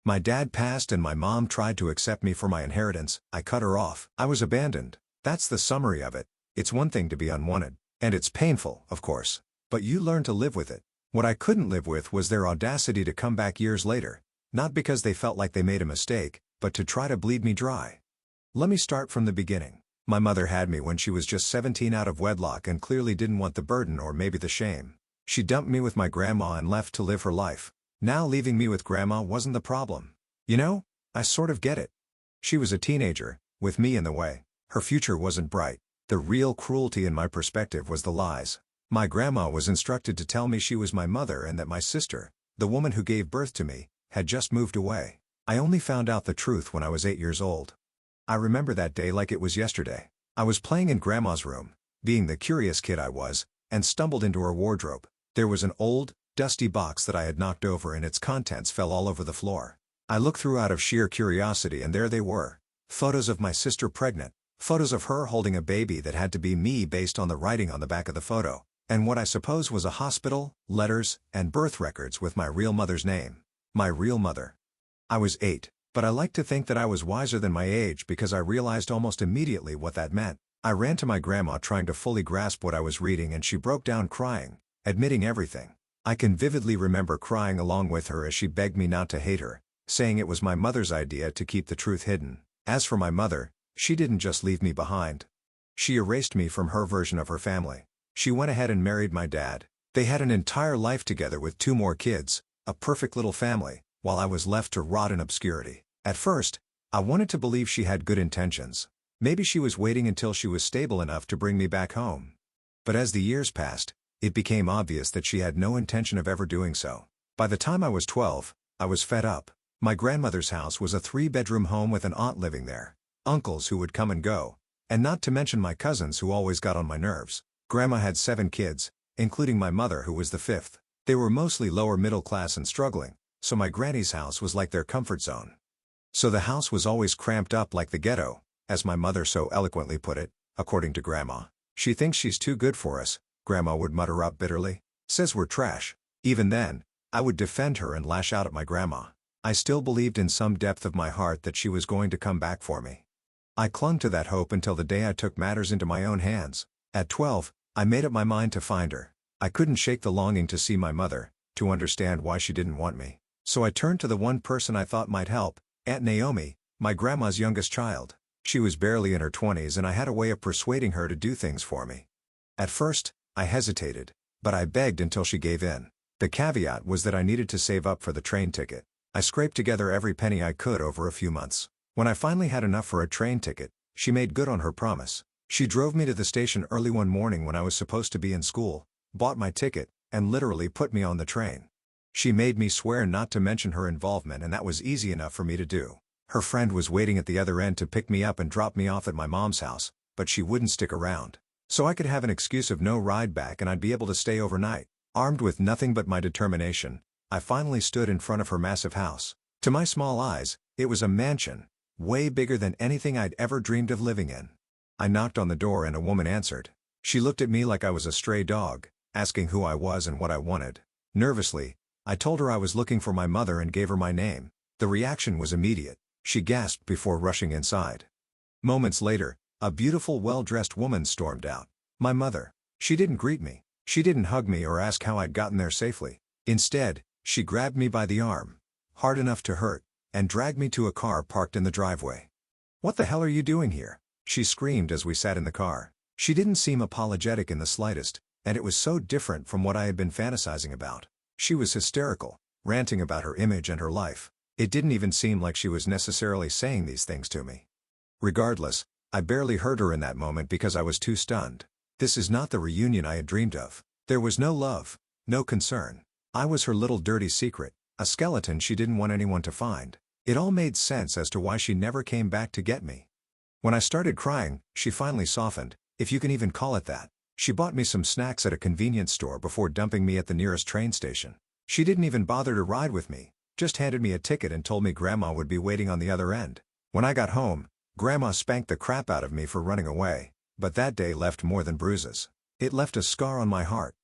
My dad passed and my mom tried to accept me for my inheritance. I cut her off. I was abandoned. That's the summary of it. It's one thing to be unwanted. And it's painful, of course. But you learn to live with it. What I couldn't live with was their audacity to come back years later. Not because they felt like they made a mistake, but to try to bleed me dry. Let me start from the beginning. My mother had me when she was just 17 out of wedlock and clearly didn't want the burden or maybe the shame. She dumped me with my grandma and left to live her life. Now leaving me with grandma wasn't the problem. You know, I sort of get it. She was a teenager, with me in the way. Her future wasn't bright. The real cruelty in my perspective was the lies. My grandma was instructed to tell me she was my mother and that my sister, the woman who gave birth to me, had just moved away. I only found out the truth when I was 8 years old. I remember that day like it was yesterday. I was playing in Grandma's room, being the curious kid I was, and stumbled into her wardrobe. There was an old, dusty box that I had knocked over and its contents fell all over the floor. I looked through out of sheer curiosity and there they were. Photos of my sister pregnant, photos of her holding a baby that had to be me based on the writing on the back of the photo, and what I suppose was a hospital, letters, and birth records with my real mother's name. My real mother. I was 8. But I like to think that I was wiser than my age because I realized almost immediately what that meant. I ran to my grandma trying to fully grasp what I was reading and she broke down crying, admitting everything. I can vividly remember crying along with her as she begged me not to hate her, saying it was my mother's idea to keep the truth hidden. As for my mother, she didn't just leave me behind. She erased me from her version of her family. She went ahead and married my dad. They had an entire life together with 2 more kids, a perfect little family, while I was left to rot in obscurity. At first, I wanted to believe she had good intentions. Maybe she was waiting until she was stable enough to bring me back home. But as the years passed, it became obvious that she had no intention of ever doing so. By the time I was 12, I was fed up. My grandmother's house was a 3-bedroom home with an aunt living there, uncles who would come and go, and not to mention my cousins who always got on my nerves. Grandma had 7 kids, including my mother who was the 5th. They were mostly lower middle class and struggling, so my granny's house was like their comfort zone. So the house was always cramped up like the ghetto, as my mother so eloquently put it, according to Grandma. She thinks she's too good for us, Grandma would mutter up bitterly. Says we're trash. Even then, I would defend her and lash out at my grandma. I still believed in some depth of my heart that she was going to come back for me. I clung to that hope until the day I took matters into my own hands. At 12, I made up my mind to find her. I couldn't shake the longing to see my mother, to understand why she didn't want me. So I turned to the one person I thought might help, Aunt Naomi, my grandma's youngest child. She was barely in her 20s and I had a way of persuading her to do things for me. At first, I hesitated, but I begged until she gave in. The caveat was that I needed to save up for the train ticket. I scraped together every penny I could over a few months. When I finally had enough for a train ticket, she made good on her promise. She drove me to the station early one morning when I was supposed to be in school, bought my ticket, and literally put me on the train. She made me swear not to mention her involvement and that was easy enough for me to do. Her friend was waiting at the other end to pick me up and drop me off at my mom's house, but she wouldn't stick around. So I could have an excuse of no ride back and I'd be able to stay overnight. Armed with nothing but my determination, I finally stood in front of her massive house. To my small eyes, it was a mansion, way bigger than anything I'd ever dreamed of living in. I knocked on the door and a woman answered. She looked at me like I was a stray dog, asking who I was and what I wanted. Nervously, I told her I was looking for my mother and gave her my name. The reaction was immediate. She gasped before rushing inside. Moments later, a beautiful well-dressed woman stormed out. My mother. She didn't greet me. She didn't hug me or ask how I'd gotten there safely. Instead, she grabbed me by the arm, hard enough to hurt, and dragged me to a car parked in the driveway. "What the hell are you doing here?" she screamed as we sat in the car. She didn't seem apologetic in the slightest, and it was so different from what I had been fantasizing about. She was hysterical, ranting about her image and her life. It didn't even seem like she was necessarily saying these things to me. Regardless, I barely heard her in that moment because I was too stunned. This is not the reunion I had dreamed of. There was no love, no concern. I was her little dirty secret, a skeleton she didn't want anyone to find. It all made sense as to why she never came back to get me. When I started crying, she finally softened, if you can even call it that. She bought me some snacks at a convenience store before dumping me at the nearest train station. She didn't even bother to ride with me, just handed me a ticket and told me Grandma would be waiting on the other end. When I got home, Grandma spanked the crap out of me for running away, but that day left more than bruises. It left a scar on my heart.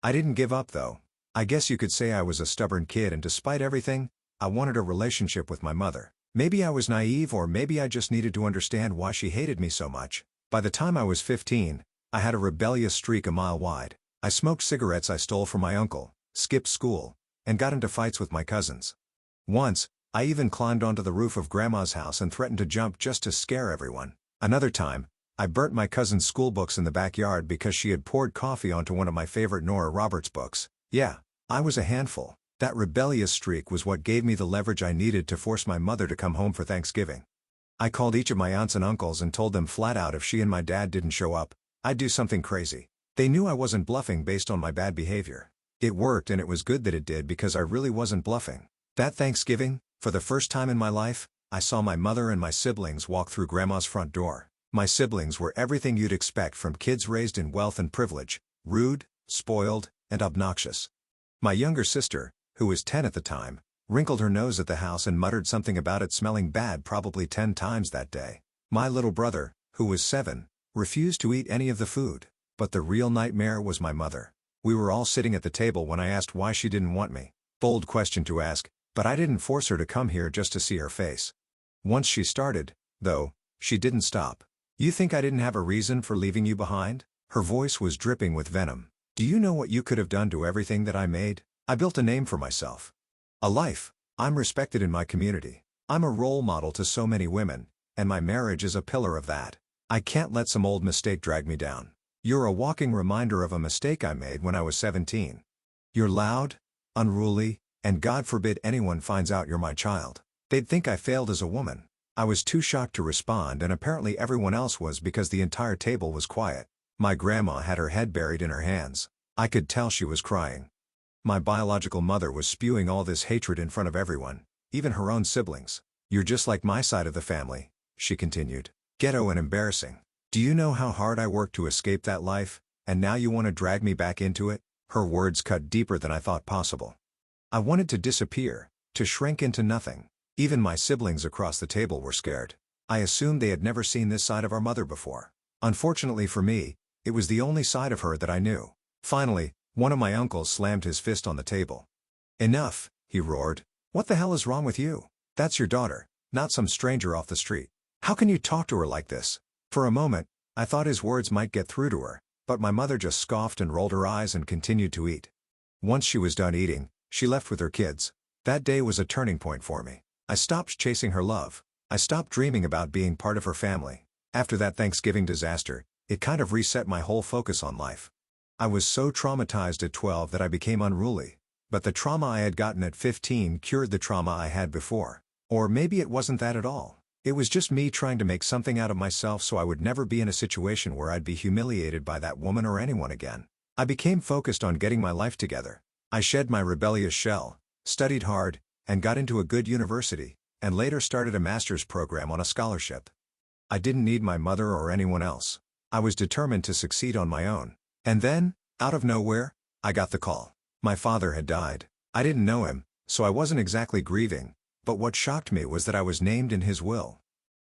I didn't give up though. I guess you could say I was a stubborn kid and despite everything, I wanted a relationship with my mother. Maybe I was naive, or maybe I just needed to understand why she hated me so much. By the time I was 15, I had a rebellious streak a mile wide. I smoked cigarettes I stole from my uncle, skipped school, and got into fights with my cousins. Once, I even climbed onto the roof of Grandma's house and threatened to jump just to scare everyone. Another time, I burnt my cousin's school books in the backyard because she had poured coffee onto one of my favorite Nora Roberts books. Yeah, I was a handful. That rebellious streak was what gave me the leverage I needed to force my mother to come home for Thanksgiving. I called each of my aunts and uncles and told them flat out if she and my dad didn't show up, I'd do something crazy. They knew I wasn't bluffing based on my bad behavior. It worked, and it was good that it did, because I really wasn't bluffing. That Thanksgiving, for the first time in my life, I saw my mother and my siblings walk through Grandma's front door. My siblings were everything you'd expect from kids raised in wealth and privilege: rude, spoiled, and obnoxious. My younger sister, who was 10 at the time, wrinkled her nose at the house and muttered something about it smelling bad probably 10 times that day. My little brother, who was 7, refused to eat any of the food. But the real nightmare was my mother. We were all sitting at the table when I asked why she didn't want me. Bold question to ask, but I didn't force her to come here just to see her face. Once she started, though, she didn't stop. "You think I didn't have a reason for leaving you behind?" Her voice was dripping with venom. "Do you know what you could have done to everything that I made? I built a name for myself. A life. I'm respected in my community. I'm a role model to so many women, and my marriage is a pillar of that. I can't let some old mistake drag me down. You're a walking reminder of a mistake I made when I was 17. You're loud, unruly, and God forbid anyone finds out you're my child. They'd think I failed as a woman." I was too shocked to respond, and apparently everyone else was, because the entire table was quiet. My grandma had her head buried in her hands. I could tell she was crying. My biological mother was spewing all this hatred in front of everyone, even her own siblings. "You're just like my side of the family," she continued. "Ghetto and embarrassing. Do you know how hard I worked to escape that life, and now you want to drag me back into it?" Her words cut deeper than I thought possible. I wanted to disappear, to shrink into nothing. Even my siblings across the table were scared. I assumed they had never seen this side of our mother before. Unfortunately for me, it was the only side of her that I knew. Finally, one of my uncles slammed his fist on the table. "Enough," he roared. "What the hell is wrong with you? That's your daughter, not some stranger off the street. How can you talk to her like this?" For a moment, I thought his words might get through to her, but my mother just scoffed and rolled her eyes and continued to eat. Once she was done eating, she left with her kids. That day was a turning point for me. I stopped chasing her love. I stopped dreaming about being part of her family. After that Thanksgiving disaster, it kind of reset my whole focus on life. I was so traumatized at 12 that I became unruly. But the trauma I had gotten at 15 cured the trauma I had before. Or maybe it wasn't that at all. It was just me trying to make something out of myself so I would never be in a situation where I'd be humiliated by that woman or anyone again. I became focused on getting my life together. I shed my rebellious shell, studied hard, and got into a good university, and later started a master's program on a scholarship. I didn't need my mother or anyone else. I was determined to succeed on my own. And then, out of nowhere, I got the call. My father had died. I didn't know him, so I wasn't exactly grieving, but what shocked me was that I was named in his will.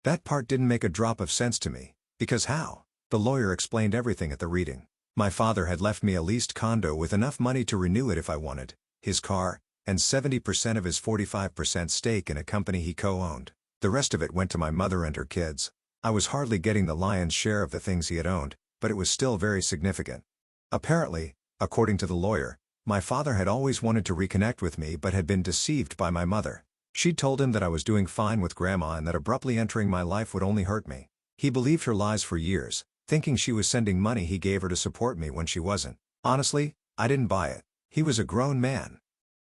That part didn't make a drop of sense to me, because how? The lawyer explained everything at the reading. My father had left me a leased condo with enough money to renew it if I wanted, his car, and 70% of his 45% stake in a company he co-owned. The rest of it went to my mother and her kids. I was hardly getting the lion's share of the things he had owned, but it was still very significant. Apparently, according to the lawyer, my father had always wanted to reconnect with me but had been deceived by my mother. She'd told him that I was doing fine with Grandma and that abruptly entering my life would only hurt me. He believed her lies for years, thinking she was sending money he gave her to support me when she wasn't. Honestly, I didn't buy it. He was a grown man.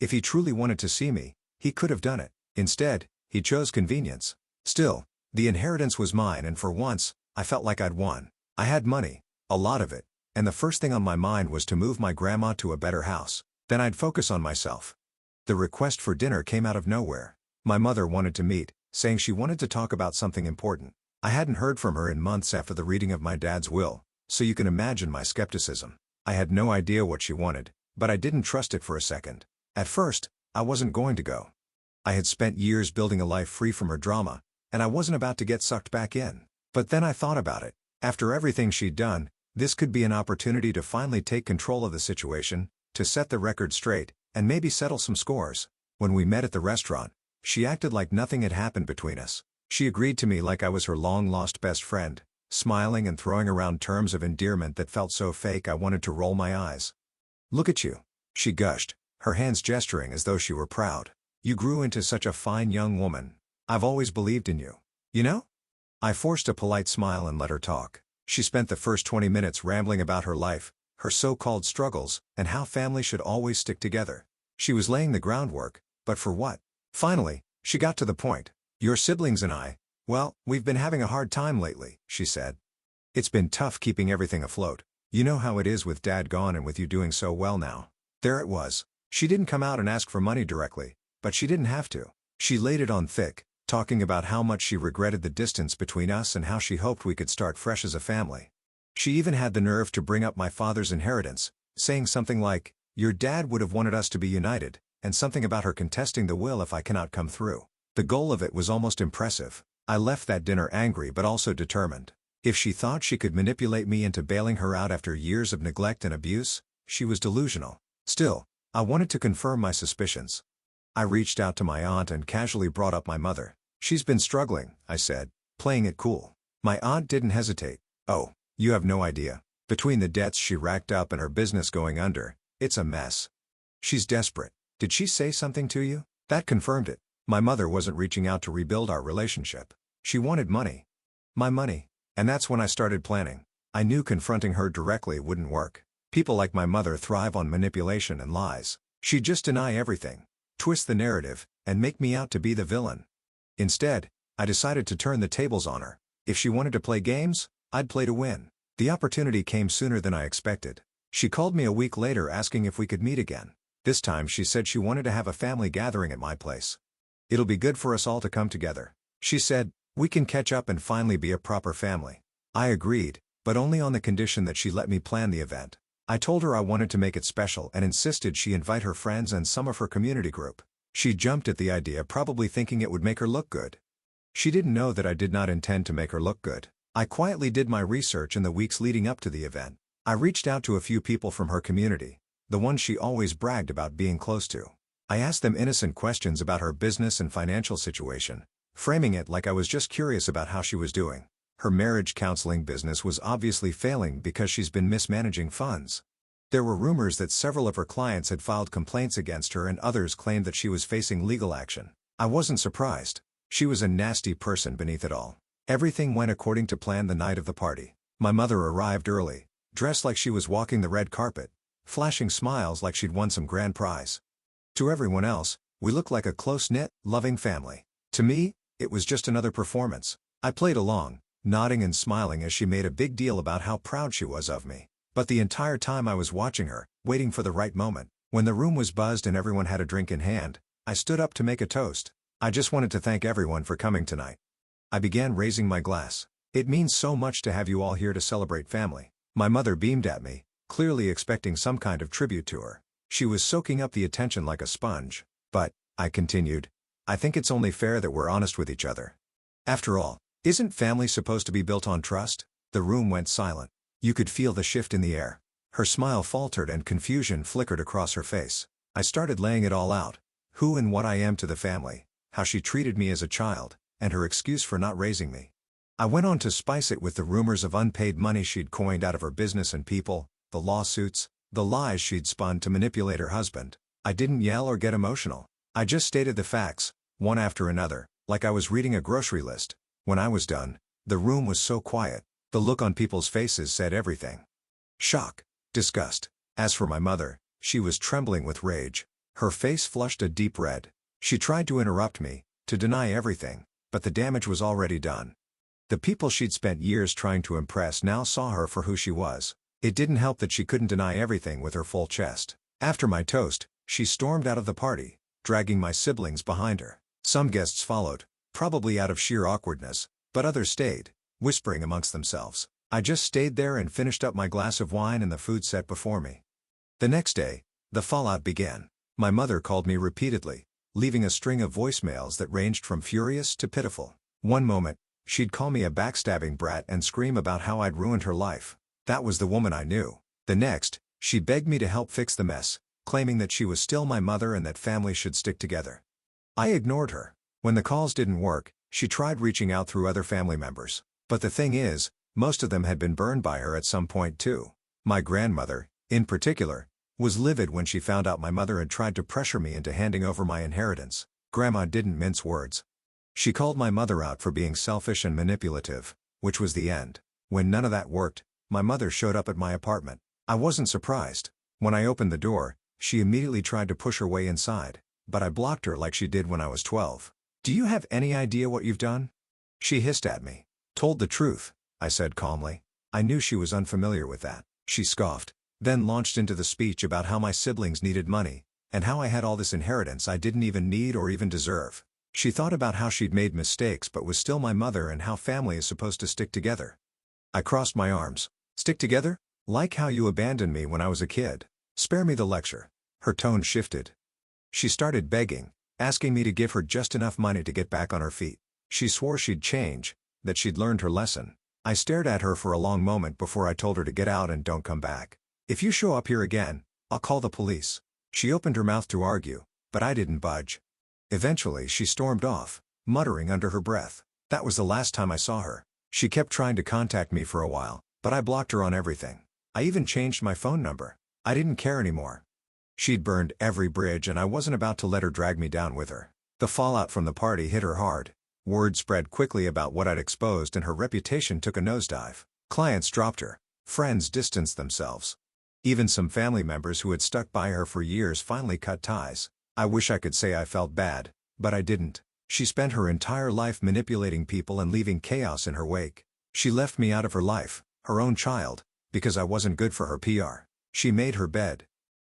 If he truly wanted to see me, he could have done it. Instead, he chose convenience. Still, the inheritance was mine, and for once, I felt like I'd won. I had money, a lot of it, and the first thing on my mind was to move my grandma to a better house. Then I'd focus on myself. The request for dinner came out of nowhere. My mother wanted to meet, saying she wanted to talk about something important. I hadn't heard from her in months after the reading of my dad's will, so you can imagine my skepticism. I had no idea what she wanted, but I didn't trust it for a second. At first, I wasn't going to go. I had spent years building a life free from her drama, and I wasn't about to get sucked back in. But then I thought about it. After everything she'd done, this could be an opportunity to finally take control of the situation, to set the record straight, and maybe settle some scores. When we met at the restaurant, she acted like nothing had happened between us. She agreed to me like I was her long-lost best friend, smiling and throwing around terms of endearment that felt so fake I wanted to roll my eyes. "Look at you," she gushed, her hands gesturing as though she were proud. "You grew into such a fine young woman. I've always believed in you. You know?" I forced a polite smile and let her talk. She spent the first 20 minutes rambling about her life, her so-called struggles, and how family should always stick together. She was laying the groundwork, but for what? Finally, she got to the point. "Your siblings and I, well, we've been having a hard time lately," she said. "It's been tough keeping everything afloat. You know how it is with Dad gone and with you doing so well now." There it was. She didn't come out and ask for money directly, but she didn't have to. She laid it on thick, talking about how much she regretted the distance between us and how she hoped we could start fresh as a family. She even had the nerve to bring up my father's inheritance, saying something like, "Your dad would have wanted us to be united," and something about her contesting the will if I cannot come through. The goal of it was almost impressive. I left that dinner angry but also determined. If she thought she could manipulate me into bailing her out after years of neglect and abuse, she was delusional. Still, I wanted to confirm my suspicions. I reached out to my aunt and casually brought up my mother. "She's been struggling," I said, playing it cool. My aunt didn't hesitate. "Oh, you have no idea. Between the debts she racked up and her business going under, it's a mess. She's desperate." "Did she say something to you?" That confirmed it. My mother wasn't reaching out to rebuild our relationship. She wanted money. My money. And that's when I started planning. I knew confronting her directly wouldn't work. People like my mother thrive on manipulation and lies. She'd just deny everything, twist the narrative, and make me out to be the villain. Instead, I decided to turn the tables on her. If she wanted to play games, I'd play to win. The opportunity came sooner than I expected. She called me a week later asking if we could meet again. This time she said she wanted to have a family gathering at my place. "It'll be good for us all to come together," she said. "We can catch up and finally be a proper family." I agreed, but only on the condition that she let me plan the event. I told her I wanted to make it special and insisted she invite her friends and some of her community group. She jumped at the idea, probably thinking it would make her look good. She didn't know that I did not intend to make her look good. I quietly did my research in the weeks leading up to the event. I reached out to a few people from her community, the ones she always bragged about being close to. I asked them innocent questions about her business and financial situation, framing it like I was just curious about how she was doing. Her marriage counseling business was obviously failing because she's been mismanaging funds. There were rumors that several of her clients had filed complaints against her and others claimed that she was facing legal action. I wasn't surprised. She was a nasty person beneath it all. Everything went according to plan the night of the party. My mother arrived early, dressed like she was walking the red carpet, flashing smiles like she'd won some grand prize. To everyone else, we looked like a close-knit, loving family. To me, it was just another performance. I played along, nodding and smiling as she made a big deal about how proud she was of me. But the entire time I was watching her, waiting for the right moment. When the room was buzzed and everyone had a drink in hand, I stood up to make a toast. "I just wanted to thank everyone for coming tonight." I began raising my glass. "It means so much to have you all here to celebrate family." My mother beamed at me, clearly expecting some kind of tribute to her. She was soaking up the attention like a sponge. "But," I continued, "I think it's only fair that we're honest with each other. After all, isn't family supposed to be built on trust?" The room went silent. You could feel the shift in the air. Her smile faltered and confusion flickered across her face. I started laying it all out. Who and what I am to the family, how she treated me as a child, and her excuse for not raising me. I went on to spice it with the rumors of unpaid money she'd coined out of her business and people, the lawsuits, the lies she'd spun to manipulate her husband. I didn't yell or get emotional. I just stated the facts, one after another, like I was reading a grocery list. When I was done, the room was so quiet. The look on people's faces said everything. Shock, disgust. As for my mother, she was trembling with rage. Her face flushed a deep red. She tried to interrupt me, to deny everything, but the damage was already done. The people she'd spent years trying to impress now saw her for who she was. It didn't help that she couldn't deny everything with her full chest. After my toast, she stormed out of the party, dragging my siblings behind her. Some guests followed, probably out of sheer awkwardness, but others stayed, whispering amongst themselves. I just stayed there and finished up my glass of wine and the food set before me. The next day, the fallout began. My mother called me repeatedly, leaving a string of voicemails that ranged from furious to pitiful. One moment, she'd call me a backstabbing brat and scream about how I'd ruined her life. That was the woman I knew. The next, she begged me to help fix the mess, claiming that she was still my mother and that families should stick together. I ignored her. When the calls didn't work, she tried reaching out through other family members. But the thing is, most of them had been burned by her at some point too. My grandmother, in particular, was livid when she found out my mother had tried to pressure me into handing over my inheritance. Grandma didn't mince words. She called my mother out for being selfish and manipulative, which was the end. When none of that worked, my mother showed up at my apartment. I wasn't surprised. When I opened the door, she immediately tried to push her way inside, but I blocked her like she did when I was 12. "Do you have any idea what you've done?" She hissed at me. "Told the truth," I said calmly. I knew she was unfamiliar with that. She scoffed, then launched into the speech about how my siblings needed money, and how I had all this inheritance I didn't even need or even deserve. She thought about how she'd made mistakes but was still my mother and how family is supposed to stick together. I crossed my arms. "Stick together? Like how you abandoned me when I was a kid. Spare me the lecture." Her tone shifted. She started begging, asking me to give her just enough money to get back on her feet. She swore she'd change, that she'd learned her lesson. I stared at her for a long moment before I told her to get out and don't come back. "If you show up here again, I'll call the police." She opened her mouth to argue, but I didn't budge. Eventually she stormed off, muttering under her breath. That was the last time I saw her. She kept trying to contact me for a while, but I blocked her on everything. I even changed my phone number. I didn't care anymore. She'd burned every bridge and I wasn't about to let her drag me down with her. The fallout from the party hit her hard. Word spread quickly about what I'd exposed and her reputation took a nosedive. Clients dropped her. Friends distanced themselves. Even some family members who had stuck by her for years finally cut ties. I wish I could say I felt bad, but I didn't. She spent her entire life manipulating people and leaving chaos in her wake. She left me out of her life, her own child, because I wasn't good for her PR. She made her bed.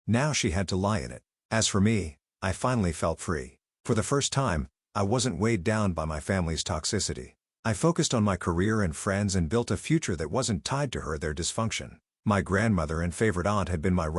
Now she had to lie in it. As for me, I finally felt free. For the first time, I wasn't weighed down by my family's toxicity. I focused on my career and friends and built a future that wasn't tied to their dysfunction. My grandmother and favorite aunt had been my rock.